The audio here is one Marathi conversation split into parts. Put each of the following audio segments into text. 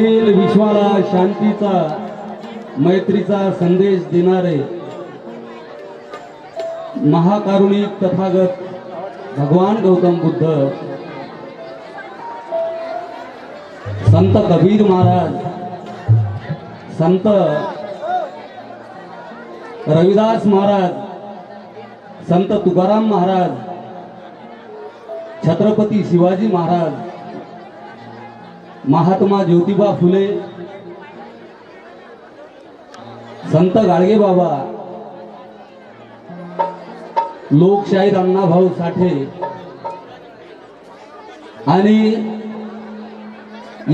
अखिल विश्वाला शांतीचा मैत्रीचा संदेश देणारे महाकारुणिक तथागत भगवान गौतम बुद्ध, संत कबीर महाराज, संत रविदास महाराज, संत तुकाराम महाराज, छत्रपती शिवाजी महाराज, महात्मा ज्योतिबा फुले, संत गाडगे बाबा, लोकशाहीर अण्णाभाऊ साठे आणि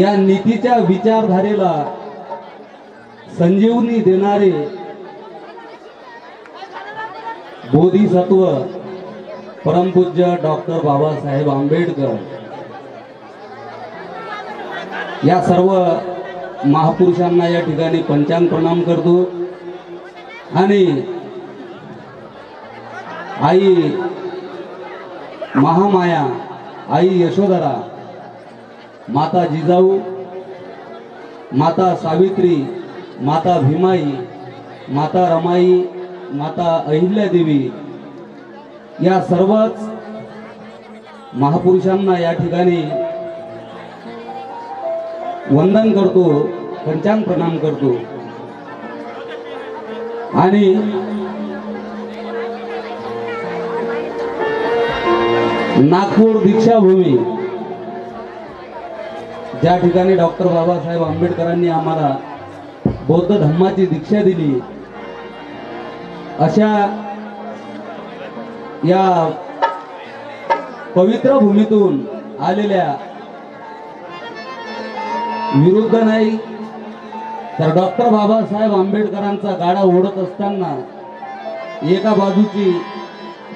या नीतीच्या विचारधारेला संजीवनी देणारे बोधिसत्व परमपूज्य डॉक्टर बाबासाहेब आंबेडकर, या सर्व महापुरुषांना या ठिकाणी पंचांग प्रणाम करतो आणि आई महामाया, आई यशोधरा, माता जिजाऊ, माता सावित्री, माता भीमाई, माता रमाई, माता अहिल्यादेवी या सर्वच महापुरुषांना या ठिकाणी वंदन करतो, पंचांग प्रणाम करतो आणि नागपूर दीक्षाभूमी ज्या ठिकाणी डॉक्टर बाबासाहेब आंबेडकरांनी आम्हाला बौद्ध धम्माची दीक्षा दिली, अशा या पवित्र भूमीतून आलेल्या विरुद्ध नाही तर डॉक्टर बाबासाहेब आंबेडकरांचा गाडा ओढत असताना, एका बाजूची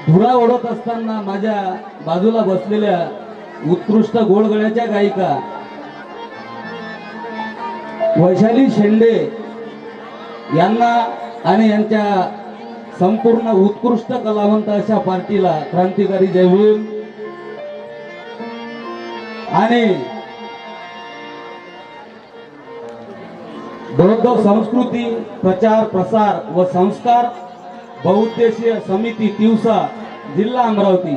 धुरा ओढत असताना माझ्या बाजूला बसलेल्या उत्कृष्ट गोळगळ्याच्या गायिका वैशाली शेंडे यांना आणि यांच्या संपूर्ण उत्कृष्ट कलावंत अशा पार्टीला क्रांतिकारी जय भीम आणि बौद्ध संस्कृती प्रचार प्रसार व संस्कार बहुउद्देशीय समिती तिवसा जिल्हा अमरावती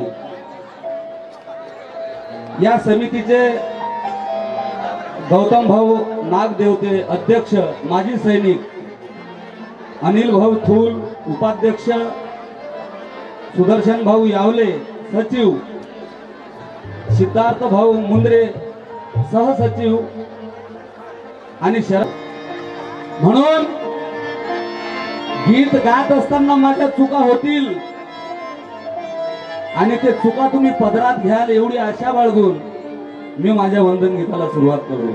या समितीचे गौतम भाऊ नागदेवते अध्यक्ष, माजी सैनिक अनिल भाऊ थूल उपाध्यक्ष, सुदर्शन भाऊ यावले सचिव, सिद्धार्थ भाऊ मुंद्रे सहसचिव आणि म्हणून गीत गात असताना माझ्या चुका होतील आणि ते चुका तुम्ही पदरात घ्याल एवढी आशा बाळगून मी माझ्या वंदन गीताला सुरुवात करू.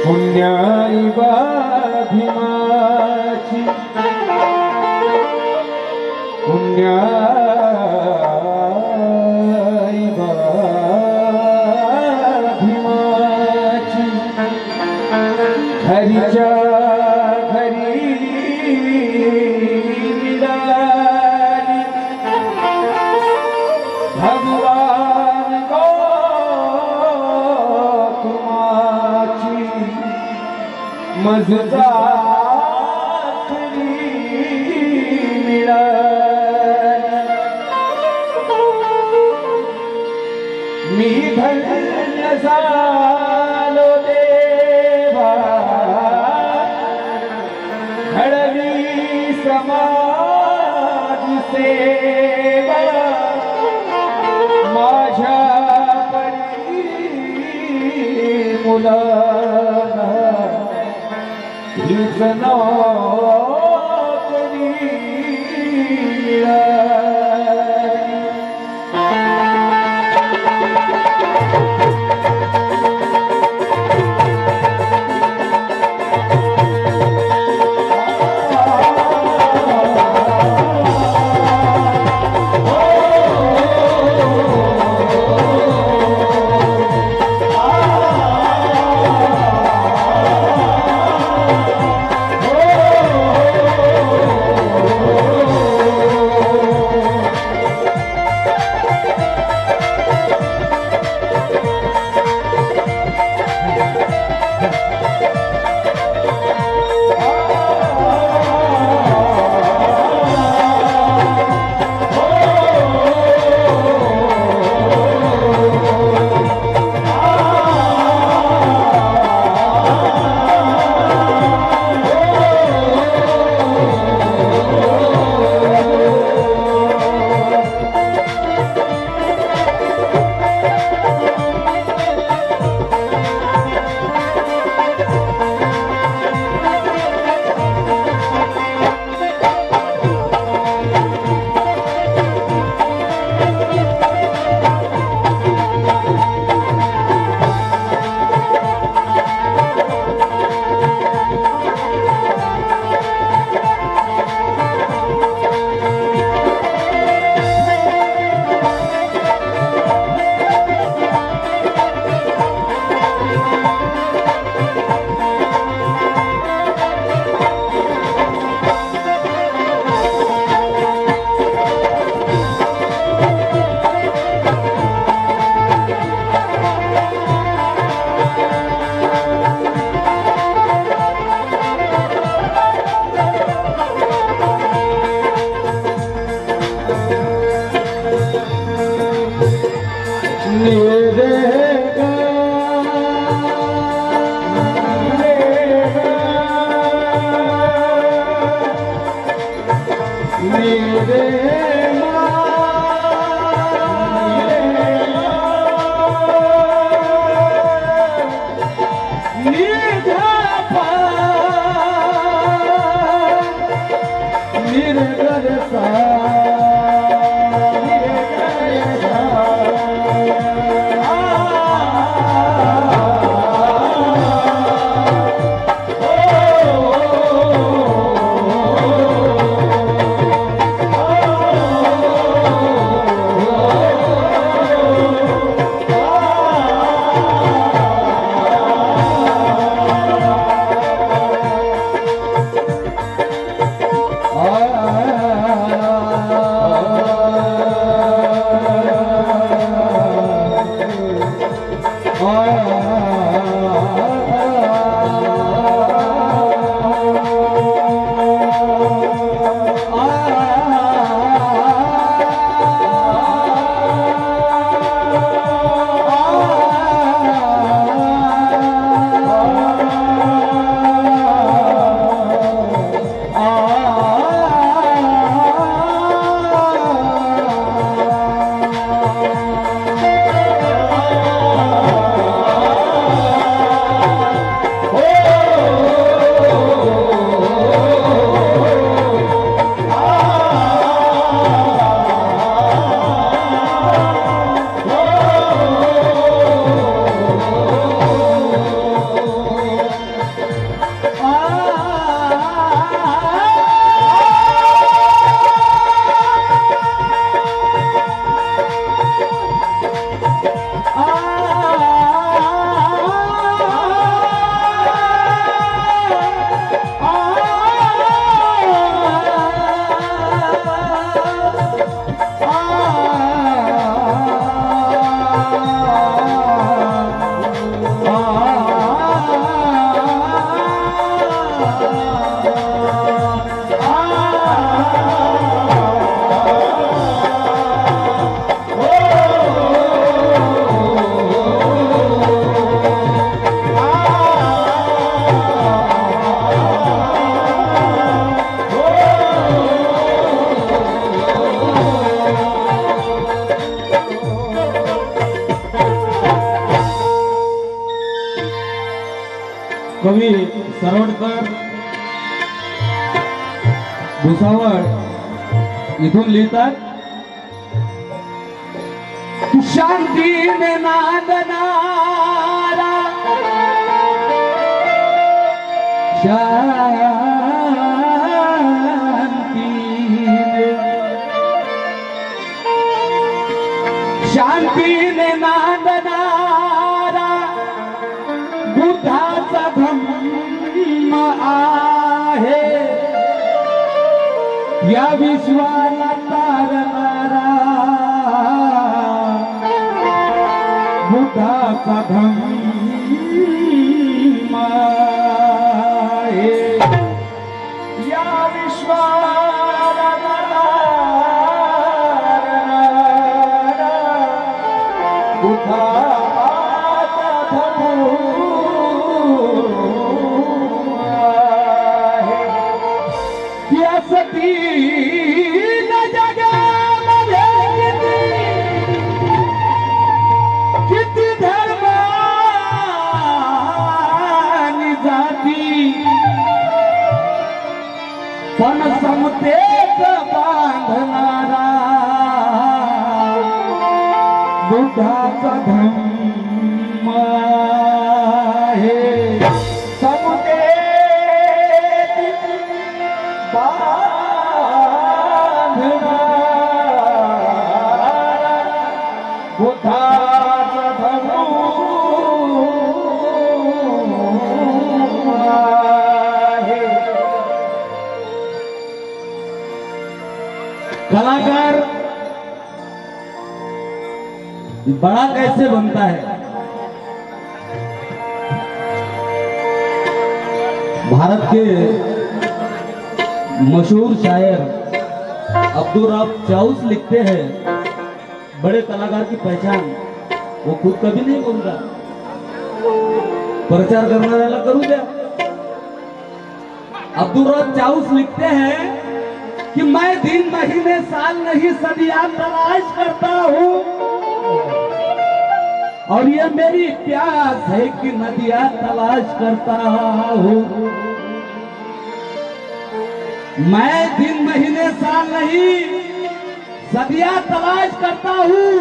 पुण्याई भीमाची पुण्याई भीमाची घरीच्या घरी मिळाली भगवान गौतमाची मजदारी मिळाली मी धन्य झालो देवा घडली समाज सेवा माझ्या परी मुलांना हीच नोकरी कवी सरवडकर भुसावळ इथून लिहितात, शांतीने नांदणारा शांतीने नांदणारा बुद्धाचा धम्म आहे, या विश्वाला तारणारा बुद्धाचा धम्म आहे, या विश्वाला तारणारा बुद्धाचा धम्म आहे, यासाठी किती धर्म आणि जाती, पण समतेच बांधणारा बुद्धाचा धम्म आहे, समतेच बांधणारा बुद्धाचा धम्म आहे. कलाकार बड़ा कैसे बनता है? भारत के मशहूर शायर अब्दुल रब चाउस लिखते हैं, बड़े कलाकार की पहचान वो खुद कभी नहीं बोलता, प्रचार करने वाला करूँ क्या? अब्दुल रब चाउस लिखते हैं कि मैं दिन महीने साल नहीं सदियां तलाश करता हूँ, और ये मेरी प्यास है कि नदियां तलाश करता हूँ। मैं दिन महीने साल नहीं सदियां तलाश करता हूँ,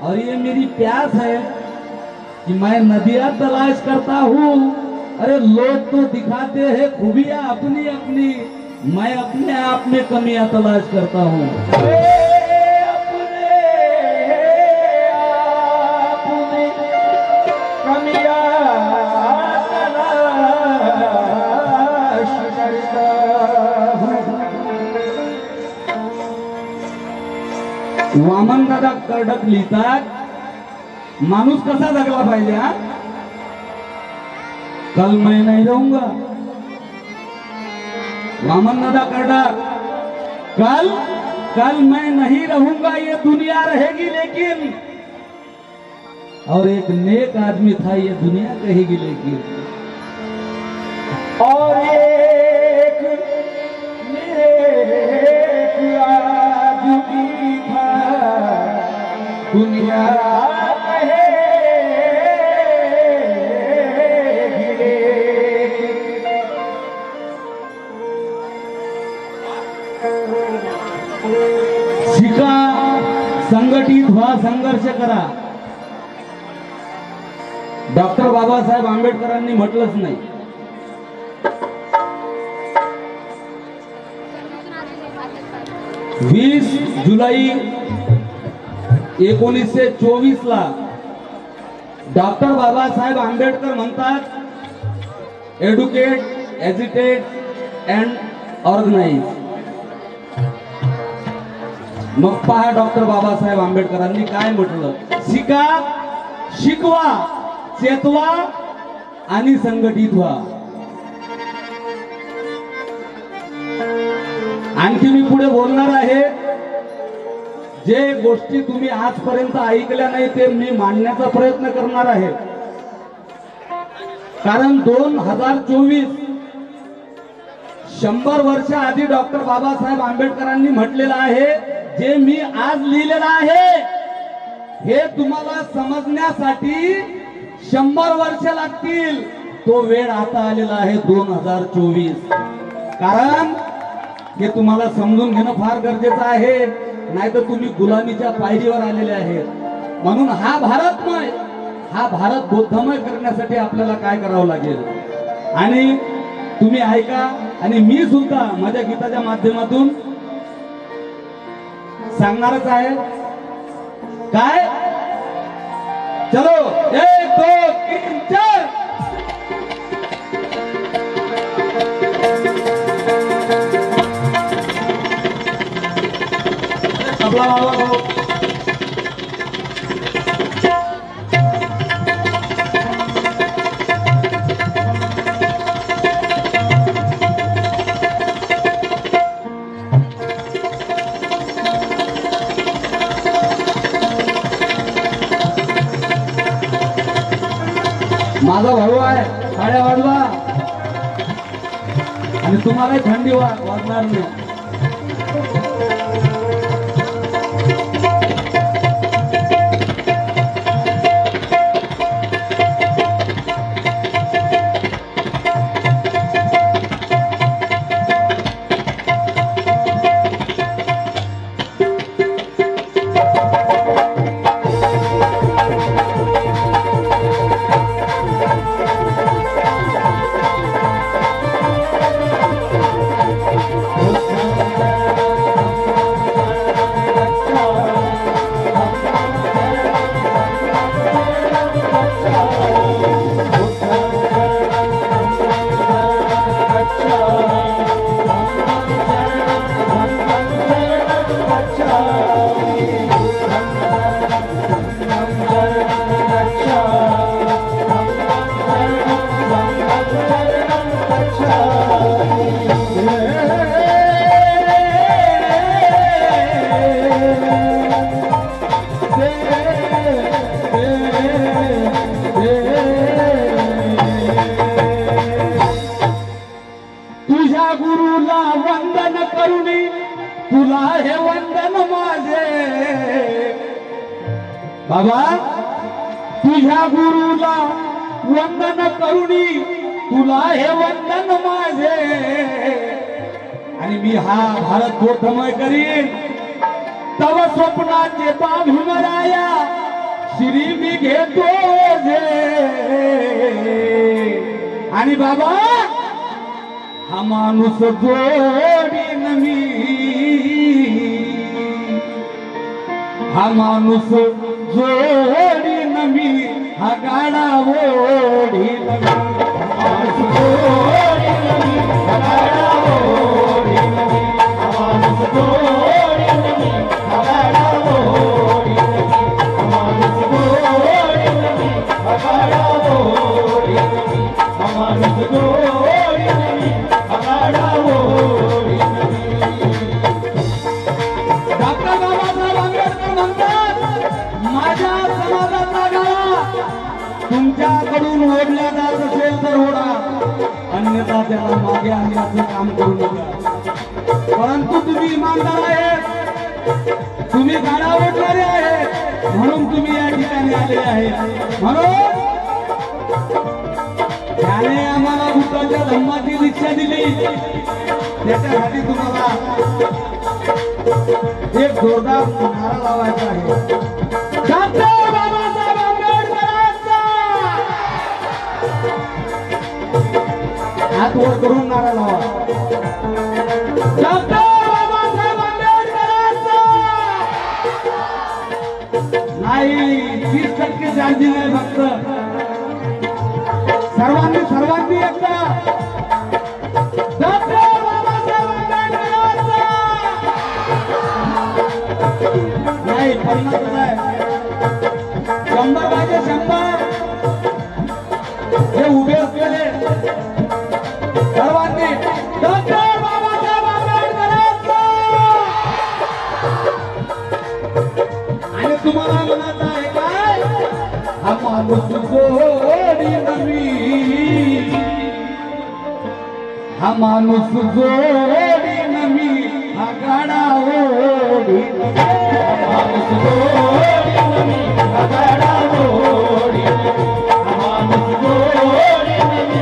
और ये मेरी प्यास है कि मैं नदियां तलाश करता हूँ। अरे लोग तो दिखाते हैं खूबियां अपनी अपनी, मैं अपने आप में कमियां तलाश करता हूँ। वामन दादा कर्डक लिहितात, माणूस कसा जगला पाहिजे? हा, कल मैं नहीं रहूंगा. वामन दादा कर्डक, कल कल मैं नहीं रहूंगा, ये दुनिया रहेगी लेकिन, और एक नेक आदमी था, ये दुनिया कहेगी लेकिन, और एक नेक आदमी था, दुनिया कहेगी लेकिन. शिका, संघटित व्हा, संघर्ष करा. डॉक्टर बाबासाहेब आंबेडकरांनी म्हटलंच नाही. वीस जुलै 1924 ला डॉक्टर बाबासाहेब आंबेडकर म्हणतात, एड्युकेट, एज्युकेट अँड ऑर्गनाइज. मग पहा डॉक्टर बाबासाहेब आंबेडकरांनी काय म्हटलं, शिका, शिकवा, चेतवा आणि संघटित व्हा. आणखी मी पुढे बोलणार आहे. जे गोष्टी तुम्ही आजपर्यंत ऐकल्या नाही ते मी मांडण्याचा प्रयत्न करणार आहे. कारण 2024 100 वर्ष आधी डॉक्टर बाबासाहेब आंबेडकरांनी म्हटलेलं आहे. जे मी आज लिहिलेलं आहे हे तुम्हाला समजण्यासाठी 100 वर्ष लागतील, तो वेळ आता आलेला आहे 2024. कारण हे तुम्हाला समजून घेणं फार गरजेचं आहे, नाहीतर तुम्ही गुलामीच्या पायरीवर आलेले आहेत. म्हणून हा भारतमय, हा भारत बौद्धमय करण्यासाठी आपल्याला काय करावं लागेल. आणि तुम्ही ऐका, आणि मी सुद्धा माझ्या गीताच्या माध्यमातून सांगणारच आहे. काय, चलो 1 2 3 4. तबला वाजवा. माझा भाऊ आहे, टाळ्या वाजवा. आणि तुम्हाला थंडी वाजणार नाही. तुझ्या गुरुला वंदन करुणी तुला हे वंदन माझे. बाबा, तुझ्या गुरुला वंदन करुणी तुला हे वंदन माझे. आणि मी हा भारत बौद्धमय करीन. तव स्वप्नाचे भीमराया श्री मी घेतो जे. आणि बाबा, हा माणूस जोडीन मी, हा माणूस जोडीन मी, हा गाडा ओढीन मी. माणूस जोडीन मी, हा गाडा ओढीन मी. माणूस जोडीन मी, हा गाडा ओढीन मी. माणूस जोडीन मी, हा गाडा ओढीन मी. माणूस जोडीन मी, हा गाडा ओढीन मी. डॉक्टर बाबासाहेब आंबेडकर म्हणतात, माझ्या समाजाचा गाळा तुमच्याकडून ओढला जात असेल तर ओढा, अन्यथा त्याला मागे आणण्याचं काम करू नका. परंतु तुम्ही इमानदार आहेत, तुम्ही गाडा ओढणारे आहेत, म्हणून तुम्ही या ठिकाणी आले आहे. म्हणून त्याने आम्हाला बुद्धाच्या धम्माची दीक्षा दिली, त्याच्यासाठी तुम्हाला एक जोरदार नारा लावायचा आहे. डॉक्टर बाबासाहेब आंबेडकरांचा हात वर करून नारा लावा. डॉक्टर बाबासाहेब आंबेडकरांचा. नाही, 30% चार्जिंग आहे फक्त. सर्वांनी एकदा डॉक्टर बाबासाहेब आंबेडकरांचा. नाही, 50 आहे. 100 पाहिजे, 100. हे उभे असलेले सर्वांनी डॉक्टर बाबासाहेब आंबेडकरांचा. आणि तुम्हाला म्हणायचं आहे काय, हा माणूस जोडीन मी, हा माणूस जोडीन मी, हा गाडा ओढीन मी. माणूस जोडीन मी, हा गाडा ओढीन मी. माणूस जोडीन मी,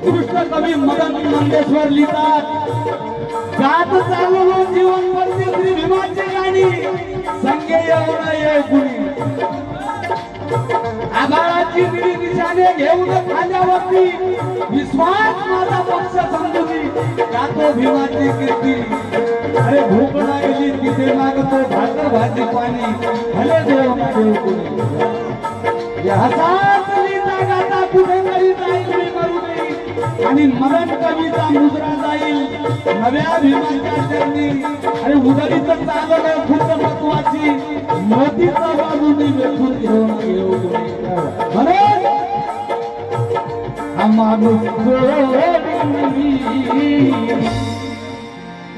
उत्कृष्ट कवी मदन मंगेशकर लिहितात, गात चाललो जीवन पडते श्री भीमाची गाणी, संगे येऊन ये गुणी. आभाळाची निळी निशाणे घेऊन खांद्यावरती, विश्वास माझा पक्ष समजुनी, गातो भीमाची कीर्ती. अरे भूक लागली तिथे मागतो भाकर भाजी पाणी, भले देव ना देव कोणी. हसात लिहिता गाता कुठेतरी जाईल मी मरुनी, आणि मरण कवीचा मुजरा जाईल नव्या भीमाच्या चरणी. अरे उदरीचं चालणं खूप महत्वाची, मोतीचा बाजूनी वेचून घेऊन येऊ म्हणून हा माणूस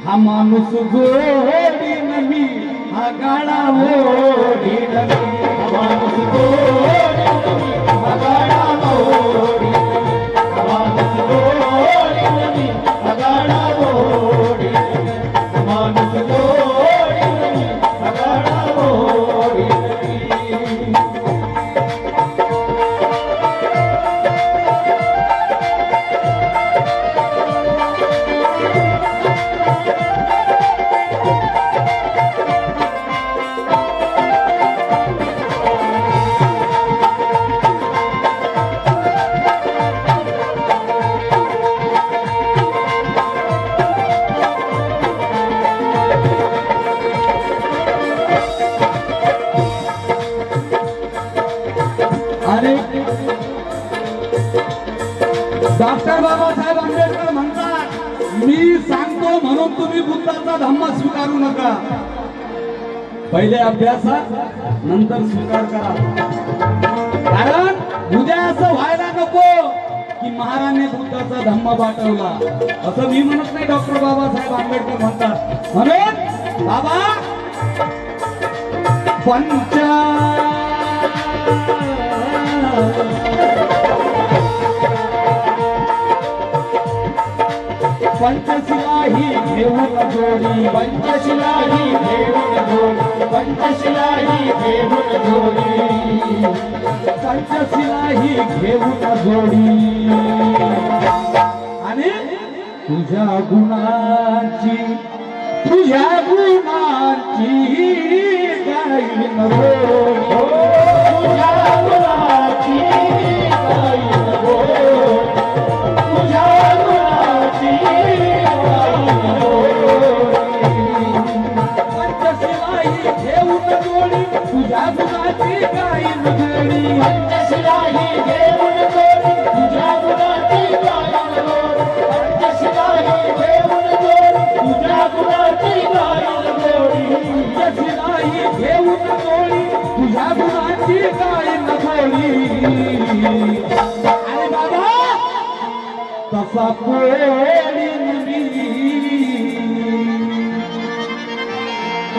हा माणूस जोडीन मी, हा गाडा ओढीन मी, हा माणूस जोडीन मी, हा गाडा ओढीन मी, हा माणूस जोडीन मी, हा गाडा ओढीन मी, हा माणूस जोडीन मी, हा गाडा ओढीन मी. आणि डॉक्टर बाबासाहेब आंबेडकर म्हणतात, मी सांगतो म्हणून तुम्ही बुद्धाचा धम्म स्वीकारू नका. पहिले अभ्यासात नंतर स्वीकार करा. कारण उद्या असं व्हायला नको की महाराजने बुद्धाचा धम्म पाठवला, असं मी म्हणत नाही, डॉक्टर बाबासाहेब आंबेडकर म्हणतात. म्हणून बाबा पंचशिला ही घेऊन जोडी, पंचशिला ही घेऊन जोडी, पंचशिला ही घेऊन जोडी, पंचशिला ही घेऊन जोडी. आणि तुझ्या गुणाची गाईन रोड, तुझ्या गुणाची गाईन रोड, तुझ्या गुणाची गाईन रोड. पंचशिला ही घेऊन जोडी, तुझ्या गुणाची गाईन जोडी, पंचशिला ही घेऊन जोडी, तुझ्या गुणाची गाईन रोड, पंचशिला ही घेऊन जोडी, तुझ्या गुणाची गाईन जोडी, पंचशिला ही घेऊन जोडी, तुझ्या गुणाची गाईन जोडी. अरे बाबा तसा पोळीन मी,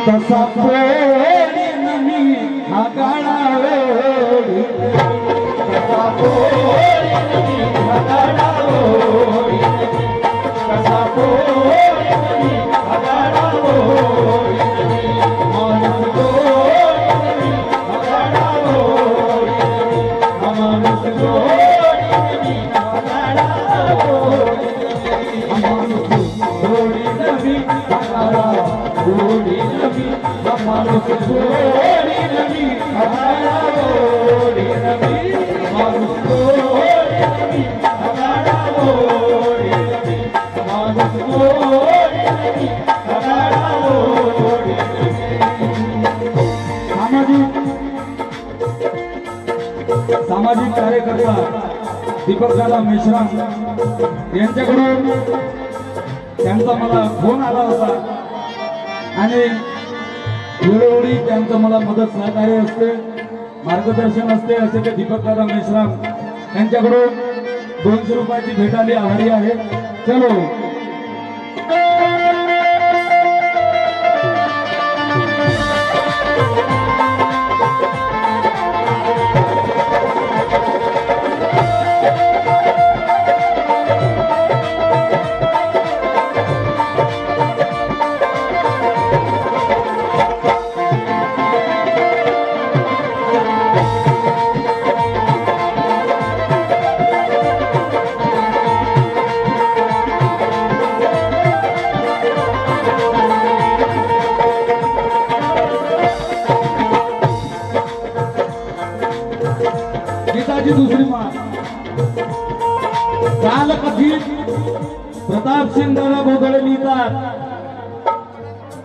तसा पोळीन मी, हा गाडा ओढीन, तसा पोळीन मी, हा गाडा ओढीन, तसा पोळीन मी, हा गाडा ओढीन, माणूस जोडीन मी, हा गाडा ओढीन, हा माणूस जोडीन मी, हा गाडा ओढीन, हा माणूस जोडीन मी, हा गाडा ओढीन मी, हा माणूस जोडीन मी, हा गाडा ओढीन मी, माणूस जोडीन मी, हा गाडा ओढीन मी, माणूस जोडीन मी, हा गाडा ओढीन मी. सामाजिक कार्यकर्ता दीपक दादा मेश्राम यांच्याकडून त्यांचा मला फोन आला होता, आणि वेळोवेळी त्यांचं मला मदत सहकार्य असते, मार्गदर्शन असते. असे ते दीपक दादा मेश्राम यांच्याकडून 200 रुपयाची भेट आली, आभारी आहे. चलो गीताची दुसरी माळ काल कथित प्रताप सिंग दादा भोगळे लिहितात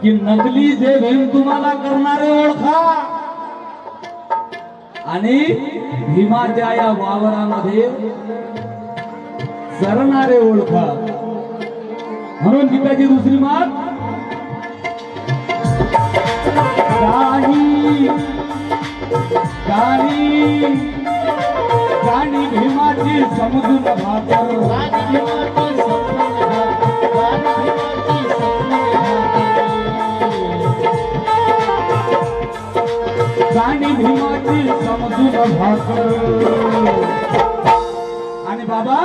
की नकली जे भीम तुम्हाला करणारे ओळखा आणि भीमाच्या या वावरामध्ये चरणारे ओळखा. म्हणून गीताची दुसरी माळ गाणी गाणी गाणी भीमाची समजून भाकर गाणी भीमाची समजून भाकर. आणि बाबा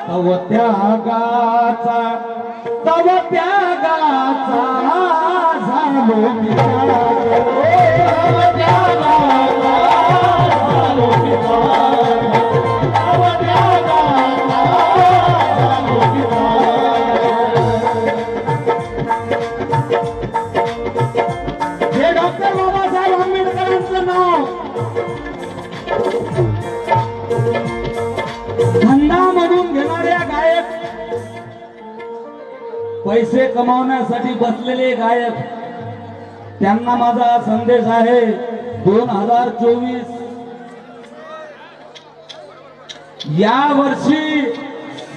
तव त्यागाचा झालो हे डॉक्टर बाबासाहेब आंबेडकरांचं नाव धंदा म्हणून घेणाऱ्या गायक पैसे कमावण्यासाठी बसलेले गायक त्यांना माझा संदेश आहे. 2024 या वर्षी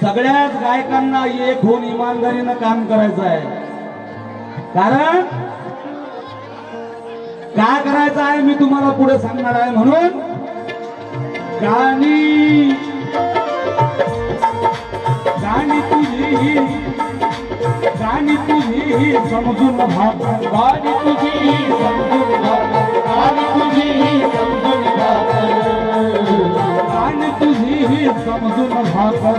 सगळ्याच गायकांना एक होऊन इमानदारीनं काम करायचं आहे. कारण काय करायचं आहे मी तुम्हाला पुढे सांगणार आहे. म्हणून गाणी गाणी तुझी गाणी तुझी समजून भाकर गाणी तुझी समजून भाकर गाणी तुझी समजून भाकर गाणी तुझी समजून भाकर.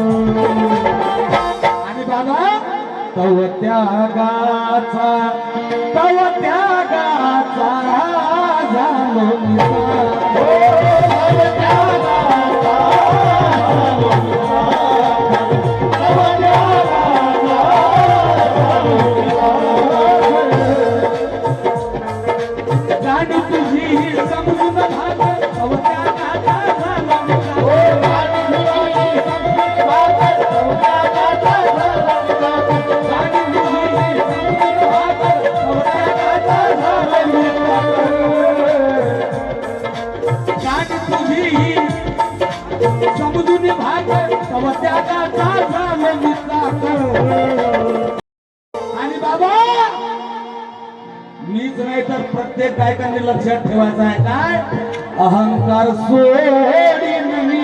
आणि बाबा तव त्यागाचा झालो गाणी तुझी समजून भाकर तव त्यागाचा झालो समजून भाकर तव त्यागाचा झालो मित्राकर. आणि बाबा मीच नाही तर प्रत्येक गायकांनी लक्षात ठेवायचं आहे काय अहंकार सोडीन मी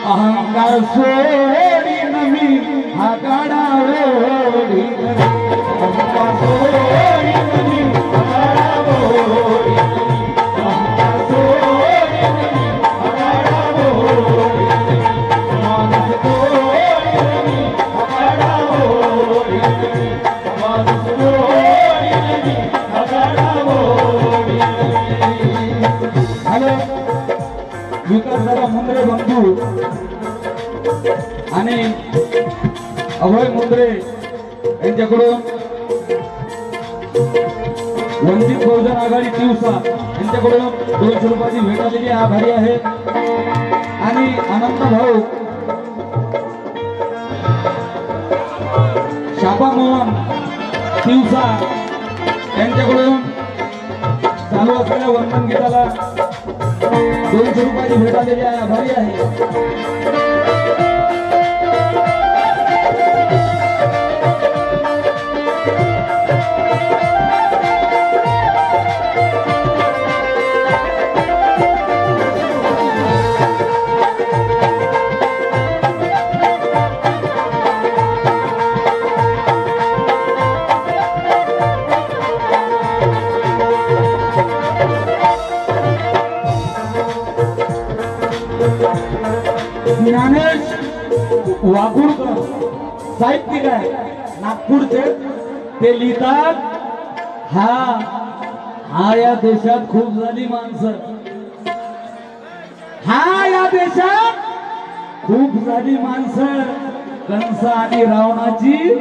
अहंकार सोडीन मी हा गाडा ओढीन अहंकार सोडीन मी हा गाडा ओढीन अहंकार सोडीन मी हा गाडा ओढीन माणूस सोडीन मी हा गाडा ओढीन माणूस सोडीन मी हा गाडा ओढीन. हॅलो विकास दादा मुंद्रे बंधू आणि अभय मुंद्रे यांच्याकडून वंचित बहुजन आघाडी दिवसा यांच्याकडून 200 रुपयाची भेट आलेली आभारी आहे. आणि अनंत भाऊ शापा मोहन दिवसा यांच्याकडून चालू असलेल्या वंदन गीताला 200 रुपयाची भेट आलेली आहे आभारी आहे. ज्ञानेश वाघुळकर साहित्यिक आहे नागपूरचे. ते लिहितात हा या देशात खूप झाली माणसं हा या देशात खूप झाली माणसं कंस आणि रावणाची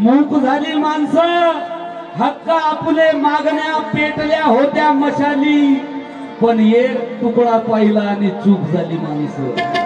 मूक झाली माणसं हक्क आपले मागण्या पेटल्या होत्या मशाली पण एक तुकडा पाहिला आणि चूक झाली माणसं.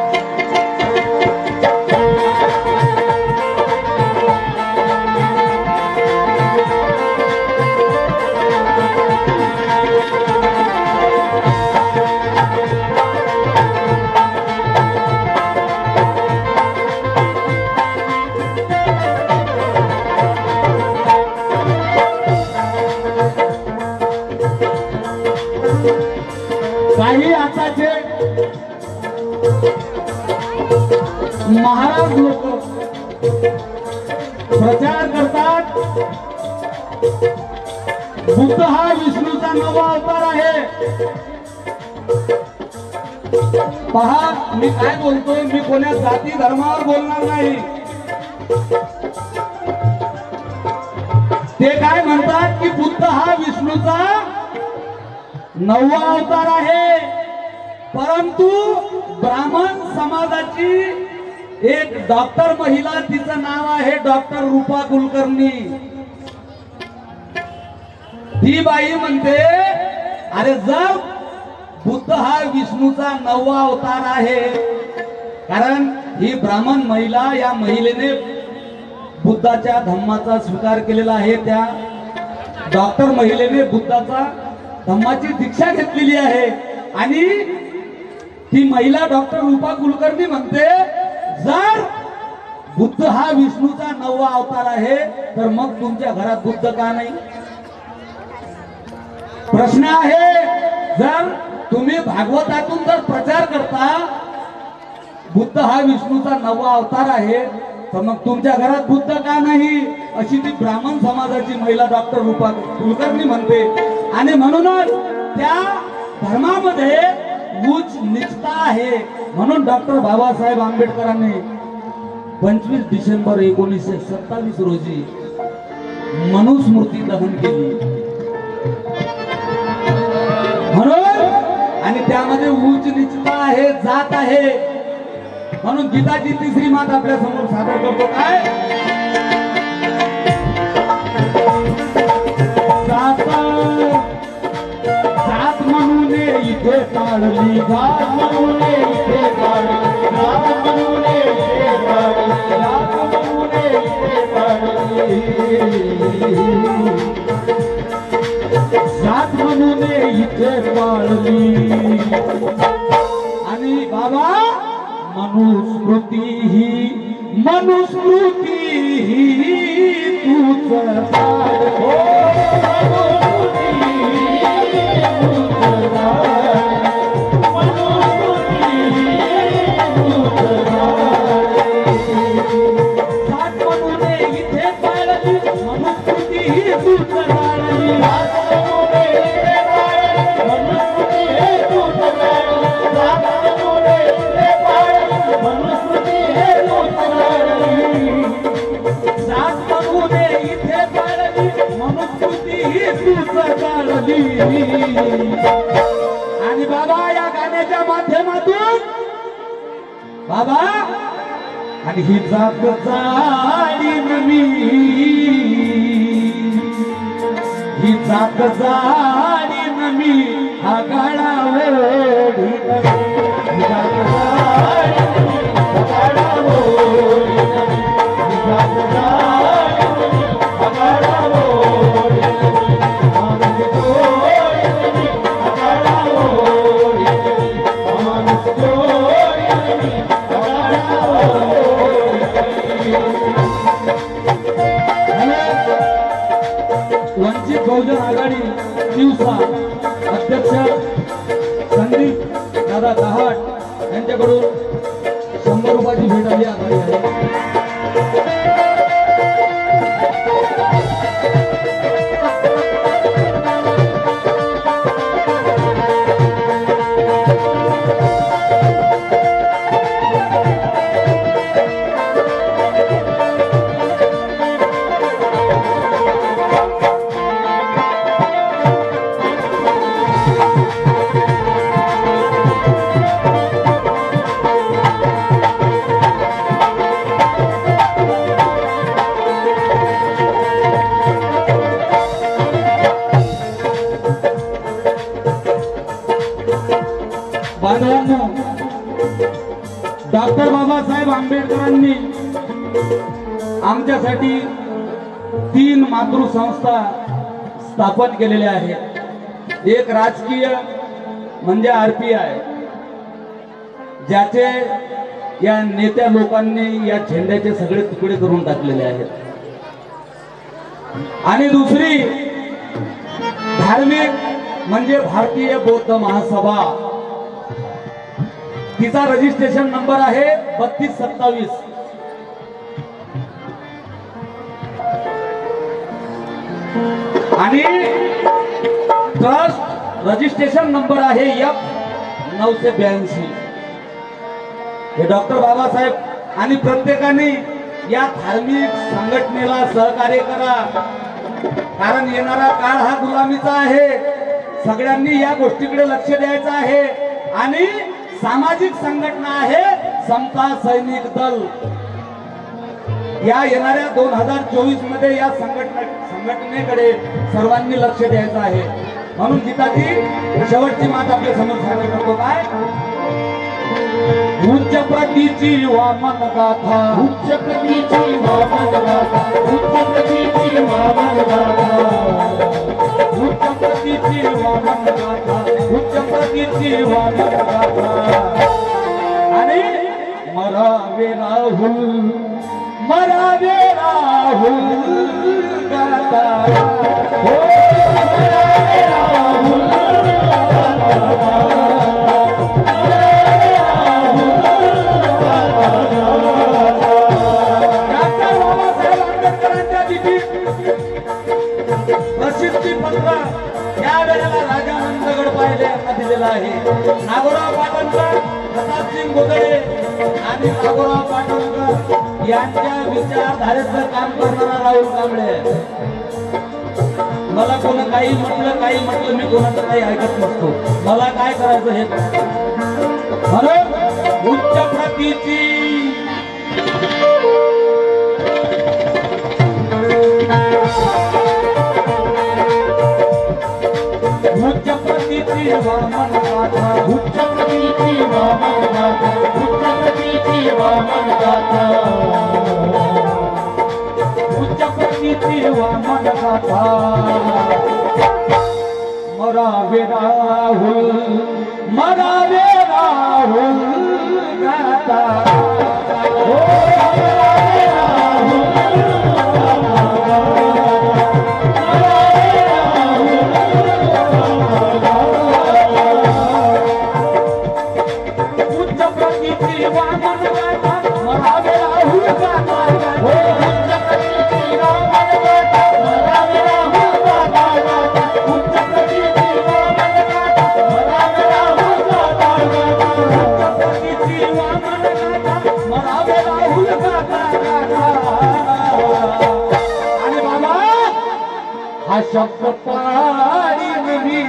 काही आताचे महाराज लोक प्रचार करतात बुद्ध हा विष्णूचा नवा अवतार आहे. पहा, मी काय बोलतोय, मी कोण्या जाती धर्मावर बोलणार नाही. ते काय म्हणतात की बुद्ध हा विष्णूचा नववा अवतार आहे, परंतु ब्राह्मण समाजाची एक डॉक्टर महिला, तिचं नाव आहे डॉक्टर रूपा कुलकर्णी. ती बाई म्हणते, अरे जर बुद्ध हा विष्णूचा नववा अवतार आहे, कारण ही ब्राह्मण महिला, या महिलेने बुद्धाच्या धम्माचा स्वीकार केलेला आहे, त्या डॉक्टर महिलेने बुद्धाचा धम्माची दीक्षा घेतलेली आहे, आणि ती महिला डॉक्टर रूपा कुलकर्णी म्हणते, जर बुद्ध हा विष्णूचा नववा अवतार आहे, तर मग तुमच्या घरात बुद्ध का नाही? प्रश्न आहे. जर तुम्ही भागवतातून जर प्रचार करता बुद्ध हा विष्णूचा नववा अवतार आहे, तर मग तुमच्या घरात बुद्ध का नाही? अशी ती ब्राह्मण समाजाची महिला डॉक्टर रूपा कुलकर्णी म्हणते. आणि म्हणूनच त्या धर्मामध्ये उच्च नीचता आहे. म्हणून डॉक्टर बाबासाहेब आंबेडकरांनी 25 डिसेंबर 1927 रोजी मनुस्मृती दहन केली. म्हणून, आणि त्यामध्ये उच्च नीचता आहे, जात आहे. म्हणून गीताची तिसरी मात आपल्या समोर सादर करतो. काय? जात म्हणून इथे काढली, जात म्हणून इथे काढली, जात म्हणून इथे काढली, जात म्हणून इथे काढली, जात म्हणून इथे काढली. आणि बाबा, मनुस्मृती ही तूच काढ, हो आणि बाबा, या गाण्याच्या माध्यमातून बाबा, आणि ही जात जाळीन मी, ही जात जाळीन मी, हा गाळावर वंचित बहुजन आघाडी दिवसा अध्यक्ष संदीप दादा दहाट यांच्याकडून 100 रुपयाची भेट आली आहे. बांधवांनो, डॉक्टर बाबासाहेब आंबेडकरांनी आमच्यासाठी 3 मातृसंस्था स्थापन केलेल्या आहेत. एक राजकीय म्हणजे RPI, ज्याचे या नेत्या लोकांनी या झेंड्याचे सगळे तुकडे करून टाकलेले आहेत. आणि दुसरी धार्मिक म्हणजे भारतीय बौद्ध महासभा, तिचा रजिस्ट्रेशन नंबर आहे 3227. आणि ट्रस्ट रजिस्ट्रेशन नंबर आहे F982. हे डॉक्टर बाबासाहेब आणि प्रत्येकाने या धार्मिक संघटनेला सहकार्य करा, कारण येणारा काळ हा गुलामीचा आहे. सगळ्यांनी या गोष्टीकडे लक्ष द्यायचं आहे. आणि सामाजिक संघटना आहे समता सैनिक दल. या येणाऱ्या 2024 मध्ये या संघटनेकडे सर्वांनी लक्ष द्यायचं आहे. म्हणून गीताची शेवटची मात आपल्या समोर सादर करतो. काय? उच्च प्रतीची वामन गाथा, उच्च प्रतीची वामन गाथा, उच्च प्रतीची वामन गाथा, उच्च प्रतीची वामन गाथा, उच्च प्रतीची वामन गाथा. आणि मरावे राहुल, मरावे राहुल गाथा, हो मरावे राहुल गाथा. प्रसिद्धी पत्र या वेळेला राजानंद गडपाहिले यांना दिलेला आहे. नागोराव पाटणकर, प्रतापसिंग गोगळे आणि नागोराव पाटणकर यांच्या विचारधारेचं काम करणारा राहुल कांबळे. मला कोण काही म्हटलं मी कोणाचं काही ऐकत नसतो. मला काय करायचं हे म्हणून उच्च प्रतीची उच्च प्रतीची वामन गाथा, उच्च प्रतीची वामन गाथा, उच्च प्रतीची वामन गाथा, उच्च प्रतीची वामन गाथा. मरावे राहुल, मरावे राहुल गाथा, हो मरावे राहुल हा शब्द पाडी नवी,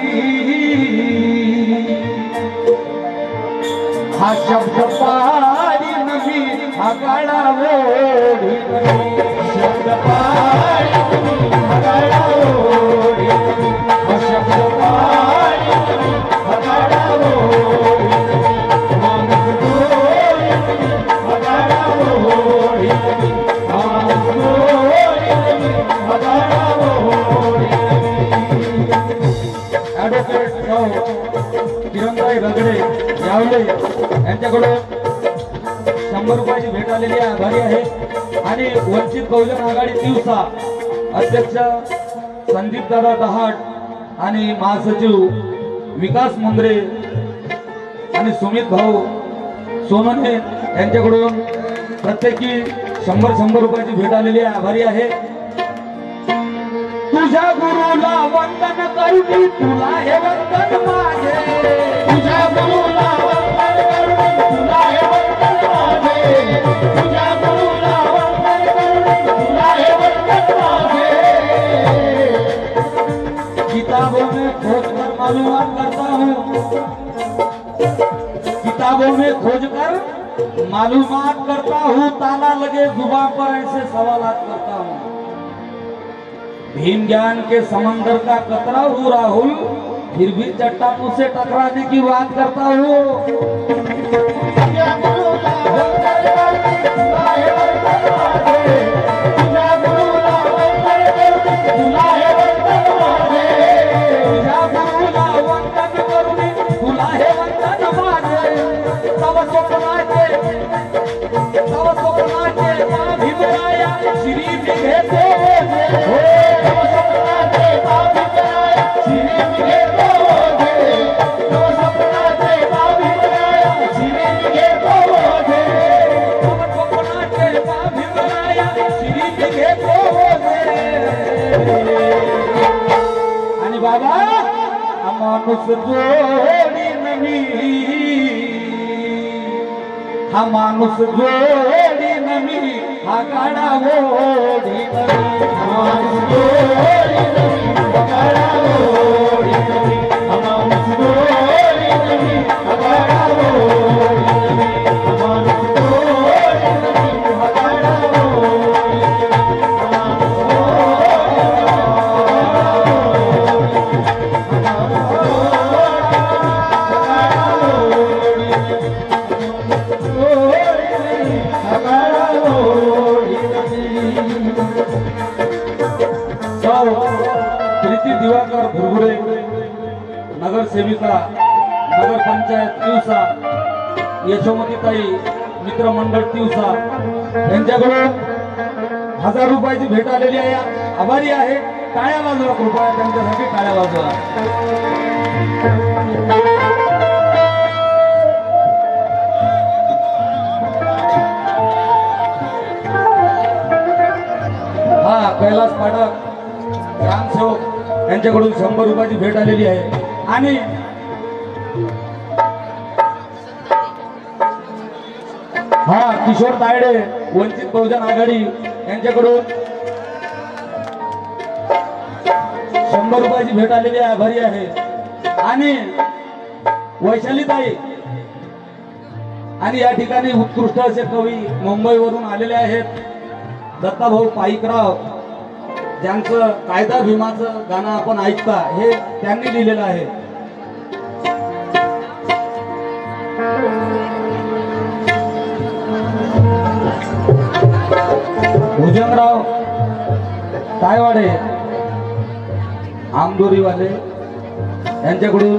हा शब्द पाडी नवी, हा गाडा ओढी नवी, शब्द पाडी नवी, हा गाडा ओढी नवी, हा शब्द पाडी नवी, हा गाडा ओढी नवी, माणूस गोरी नवी, हा गाडा ओढी नवी, माणूस गोरी नवी, हा गाडा ओढी नवी. ॲडव्होकेट किरणताई रगडे यावले यांच्याकडून 100 रुपयाची भेट आलेली आहे. आभारी आहे. आणि वंचित बहुजन आघाडी तिवसा अध्यक्ष संदीप दादा दहाट आणि महासचिव विकास मुंद्रे आणि सुमित भाऊ सोनोने यांच्याकडून प्रत्येकी 100 रुपयाची भेट आलेली आहे. आभारी आहे. तुझ्या गुरुला वंदन करुणी, तुला हे वंदन माझे, तुझ्या गुरुला वंदन करुणी, तुला हे वंदन माझे, तुझ्या गुरुला वंदन करुणी, तुला हे वंदन माझे. किताबों में खोजकर मालूमात करता हूँ, किताबों में खोजकर मालूमात करता हूँ, ताला लगे जुबान पर ऐसे सवालात करता हूँ. भीम ज्ञान के समंदर का कतरा हूँ राहुल, फिर भी चट्टानों से टकराने की बात करता हूँ। तुझ्या गुरुला वंदन करून तुला हे वंदन माझे तुझ्या गुरुला वंदन करून तुला हे वंदन माझे तुझ्या गुरुला वंदन करून तुला हे वंदन माझे तव स्वप्नाचे भीमराया श्री घेतो तव स्वप्नाचे बाभिमराया श्री घेतो ओझे तव स्वप्नाचे बाभिमराया श्री घेतो ओझे तव स्वप्नाचे भीमराया श्री घेतो आणि बाबा हा माणूस जोडी नवी हा माणूस जोडी नवी हा गाडा ओढी नवी माणूस गोरी नवी अगाडा ओढी नवी माणूस गोरी नवी अगाडा ओढी नवी माणूस गोरी नवी अगाडा ओढी प्रीती दिवाकर भुरभुरे नगरसेविका नगर पंचायत तिवसा यशोमतीताई मित्रमंडळ तिवसा यांच्याकडून 1000 रुपयाची भेट आलेली आहे. आभारी आहे. टाळ्या वाजवा कृपया त्यांच्यासाठी टाळ्या वाजवा. हा कैलास पाठक ग्रामसेवक यांच्याकडून 100 रुपयाची भेट आलेली आहे. आणि हा किशोर तायडे वंचित बहुजन आघाडी यांच्याकडून 100 रुपयाची भेट आलेली आहे. आभारी आहे. आणि वैशालीताई आणि या ठिकाणी उत्कृष्ट असे कवी मुंबईवरून आलेले आहेत. दत्ताभाऊ पाईकराव ज्यांचं कायदा भीमाचं गाणं आपण ऐकता हे त्यांनी लिहिलेलं आहे. भुजंगराव तायवाडे आमदोरीवाले यांच्याकडून